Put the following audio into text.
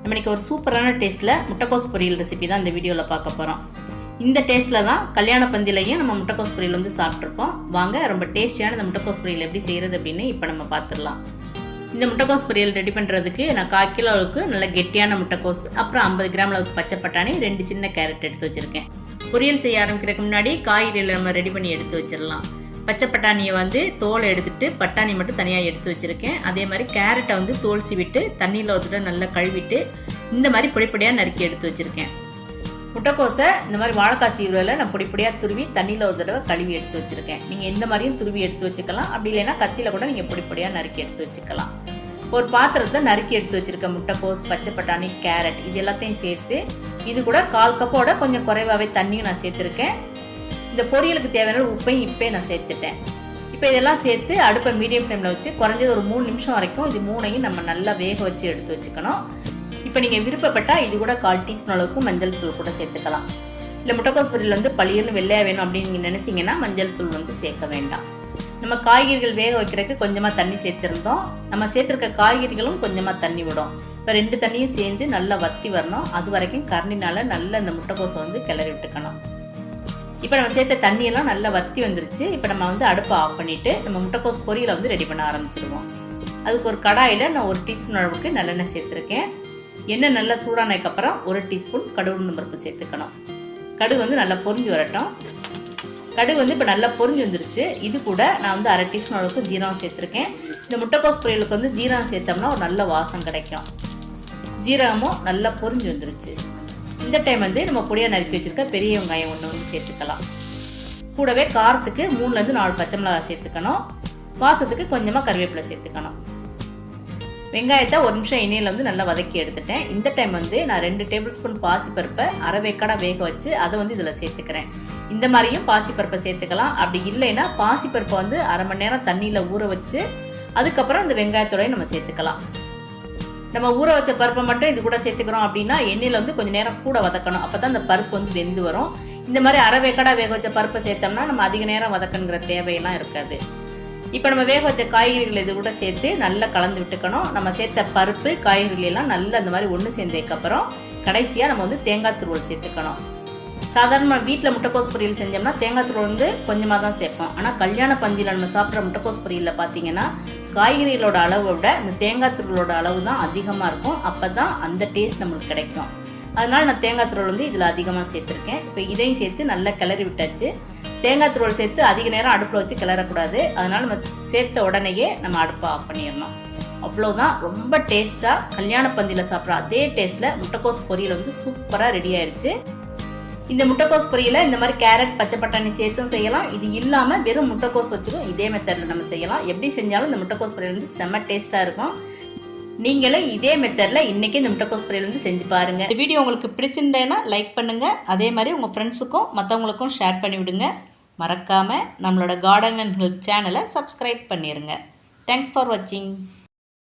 நம்ம இன்றைக்கி ஒரு சூப்பரான டேஸ்ட்டில் முட்டைக்கோஸ் பொரியல் ரெசிபி தான் இந்த வீடியோவில் பார்க்க போகிறோம். இந்த டேஸ்ட்டில் தான் கல்யாண பந்திலையும் நம்ம முட்டைக்கோஸ் பொரியல் வந்து சாப்பிட்ருப்போம். வாங்க ரொம்ப டேஸ்டியான இந்த முட்டைக்கோஸ் பொரியல் எப்படி செய்கிறது அப்படின்னு இப்போ நம்ம பார்த்துடலாம். இந்த முட்டைக்கோஸ் பொரியல் ரெடி பண்ணுறதுக்கு நான் 1/4 கிலோ அளவுக்கு நல்ல கெட்டியான முட்டைக்கோஸ், அப்புறம் 50 கிராம் அளவுக்கு பச்சை பட்டாணி, 2 சின்ன கேரட் எடுத்து வச்சுருக்கேன். பொரியல் செய்ய ஆரம்பிக்கிறதுக்கு முன்னாடி காய்கறிகளை நம்ம ரெடி பண்ணி எடுத்து வச்சிடலாம். பச்சை பட்டாணியை வந்து தோலை எடுத்துட்டு பட்டாணி மட்டும் தனியாக எடுத்து வச்சுருக்கேன். அதே மாதிரி கேரட்டை வந்து தோல் சீவிட்டு தண்ணியில் ஒரு தடவை நல்லா கழுவிட்டு இந்த மாதிரி பொடிப்பொடியாக நறுக்கி எடுத்து வச்சுருக்கேன். முட்டைக்கோஸை இந்த மாதிரி வாழைக்காய் சீவுல நான் பொடிப்பொடியாக துருவி தண்ணியில் ஒரு தடவை கழுவி எடுத்து வச்சுருக்கேன். நீங்கள் எந்த மாதிரியும் துருவி எடுத்து வச்சுக்கலாம். அப்படி இல்லைன்னா கத்தியில் கூட நீங்கள் பொடிப்பொடியாக நறுக்கி எடுத்து வச்சுக்கலாம். ஒரு பாத்திரத்தில் நறுக்கி எடுத்து வச்சுருக்க முட்டைக்கோஸ், பச்சை பட்டாணி, கேரட் இது எல்லாத்தையும் சேர்த்து இது கூட 1/4 கப்போட கொஞ்சம் குறைவாகவே தண்ணியும் நான் சேர்த்துருக்கேன். இந்த பொரியலுக்கு தேவையான உப்பையும் இப்பே நான் சேர்த்துட்டேன். இப்போ இதெல்லாம் சேர்த்து அடுப்பை மீடியம் ஃப்ளேமில் வச்சு குறைஞ்சது ஒரு 3 நிமிஷம் வரைக்கும் இது 3ஐயும் நம்ம நல்லா வேக வச்சு எடுத்து வச்சுக்கணும். இப்போ நீங்கள் விருப்பப்பட்டால் இது கூட 1/4 டீஸ்பூன் அளவுக்கு மஞ்சள் தூள் கூட சேர்த்துக்கலாம். இல்லை முட்டைக்கோஸ் பொரியல் வந்து பளிர்னு வெள்ளையாக வேணும் அப்படின்னு நீங்கள் நினச்சிங்கன்னா மஞ்சள் தூள் வந்து சேர்க்க வேண்டாம். நம்ம காய்கறிகள் வேக வைக்கிறதுக்கு கொஞ்சமாக தண்ணி சேர்த்துருந்தோம். நம்ம சேர்த்துருக்க காய்கறிகளும் கொஞ்சமாக தண்ணி விடும். இப்போ 2 தண்ணியும் சேர்ந்து நல்லா வற்றி வரணும். அது வரைக்கும் கரண்டினால் நல்லா இந்த முட்டைக்கோஸை வந்து கிளறி விட்டுக்கணும். இப்போ நம்ம சேர்த்த தண்ணியெல்லாம் நல்லா வற்றி வந்துருச்சு. இப்போ நம்ம வந்து அடுப்பை ஆஃப் பண்ணிவிட்டு நம்ம முட்டைக்கோஸ் பொரியலை வந்து ரெடி பண்ண ஆரம்பிச்சிடுவோம். அதுக்கு ஒரு கடாயில் நான் 1 டீஸ்பூன் அளவுக்கு நல்லெண்ணெய் சேர்த்துருக்கேன். எண்ணெய் நல்லா சூடானதுக்கப்புறம் 1 டீஸ்பூன் கடுகு உளுந்தம் பருப்பு சேர்த்துக்கணும். கடுகு வந்து நல்லா பொரிஞ்சு வரட்டும். கடுகு வந்து இப்போ நல்லா பொரிஞ்சு வந்துருச்சு. இது கூட நான் வந்து 1/2 டீஸ்பூன் அளவுக்கு ஜீரகம் சேர்த்துருக்கேன். இந்த முட்டைக்கோஸ் பொரியலுக்கு வந்து ஜீரகம் சேர்த்தோம்னா ஒரு நல்ல வாசம் கிடைக்கும். ஜீரகமும் நல்லா பொரிஞ்சு வந்துருச்சு. இந்த டைம் வந்து நம்ம பொடியாக நறுக்கி வச்சுருக்க பெரிய வெங்காயம் ஒன்று வந்து சேர்த்துக்கலாம். கூடவே காரத்துக்கு 3லேருந்து 4 பச்சை மிளகாய் சேர்த்துக்கணும். வாசத்துக்கு கொஞ்சமாக கருவேப்பிலை சேர்த்துக்கணும். வெங்காயத்தை 1 நிமிஷம் எண்ணெயில் வந்து நல்லா வதக்கி எடுத்துட்டேன். இந்த டைம் வந்து நான் 2 டேபிள் ஸ்பூன் பாசிப்பருப்பை அரை வேக்காடாக வேக வச்சு அதை வந்து இதில் சேர்த்துக்கிறேன். இந்த மாதிரியும் பாசிப்பருப்பை சேர்த்துக்கலாம். அப்படி இல்லைன்னா பாசிப்பருப்பை வந்து அரை மணி நேரம் தண்ணியில் ஊற வச்சு அதுக்கப்புறம் இந்த வெங்காயத்தோடய நம்ம சேர்த்துக்கலாம். நம்ம ஊற வச்ச பருப்பை மட்டும் இது கூட சேர்த்துக்கிறோம் அப்படின்னா எண்ணெயில் வந்து கொஞ்சம் நேரம் கூட வதக்கணும். அப்போ தான் அந்த பருப்பு வந்து வெந்து வரும். இந்த மாதிரி அரை வேக்காடாக வேக வச்ச பருப்பை சேர்த்தோம்னா நம்ம அதிக நேரம் வதக்கணுங்கிற தேவையெல்லாம் இருக்காது. இப்போ நம்ம வேக வச்ச காய்கறிகள் இது கூட சேர்த்து நல்லா கலந்து விட்டுக்கணும். நம்ம சேர்த்த பருப்பு காய்கறிகள் எல்லாம் நல்லா அந்த மாதிரி ஒன்று சேர்ந்ததுக்கப்புறம் கடைசியாக நம்ம வந்து தேங்காய் துருவல் சேர்த்துக்கணும். சாதாரண வீட்டில் முட்டைக்கோஸ் பொரியல் செஞ்சோம்னா தேங்காய் துருவல் வந்து கொஞ்சமாக தான் சேர்ப்போம். ஆனால் கல்யாண பந்தியில் நம்ம சாப்பிட்ற முட்டைக்கோஸ் பொரியலில் பார்த்தீங்கன்னா காய்கறிகளோட அளவை விட இந்த தேங்காய் துருவலோட அளவு தான் அதிகமாக இருக்கும். அப்போ தான் அந்த டேஸ்ட் நம்மளுக்கு கிடைக்கும். அதனால் நான் தேங்காய் துருவல் வந்து இதில் அதிகமாக சேர்த்துருக்கேன். இப்போ இதையும் சேர்த்து நல்லா கிளறி விட்டாச்சு. தேங்காய் துருவல் சேர்த்து அதிக நேரம் அடுப்பில் வச்சு கிளறக்கூடாது. அதனால் நம்ம சேர்த்த உடனேயே நம்ம அடுப்பை ஆஃப் பண்ணிடணும். அவ்வளோதான். ரொம்ப டேஸ்ட்டாக கல்யாண பந்தியில் சாப்பிட்ற அதே டேஸ்ட்டில் முட்டைக்கோஸ் பொரியல் வந்து சூப்பராக ரெடி ஆயிடுச்சு. இந்த முட்டைக்கோஸ் பொரியலை இந்த மாதிரி கேரட், பச்சை பட்டாணி சேர்த்தும் செய்யலாம். இது இல்லாமல் வெறும் முட்டைக்கோஸ் வச்சுக்கும் இதே மெத்தடில் நம்ம செய்யலாம். எப்படி செஞ்சாலும் இந்த முட்டைக்கோஸ் பொரியல் வந்து செம்ம டேஸ்ட்டாக இருக்கும். நீங்களும் இதே மெத்தடில் இன்றைக்கி இந்த முட்டைக்கோஸ் பொரியல் வந்து செஞ்சு பாருங்கள். இந்த வீடியோ உங்களுக்கு பிடிச்சிருந்தேன்னா லைக் பண்ணுங்கள். அதே மாதிரி உங்கள் ஃப்ரெண்ட்ஸுக்கும் மற்றவங்களுக்கும் ஷேர் பண்ணி விடுங்க. மறக்காமல் நம்மளோட கார்டன் அண்ட் ஹெல்த் சேனலை சப்ஸ்கிரைப் பண்ணிடுங்க. தேங்க்ஸ் ஃபார் வாட்சிங்.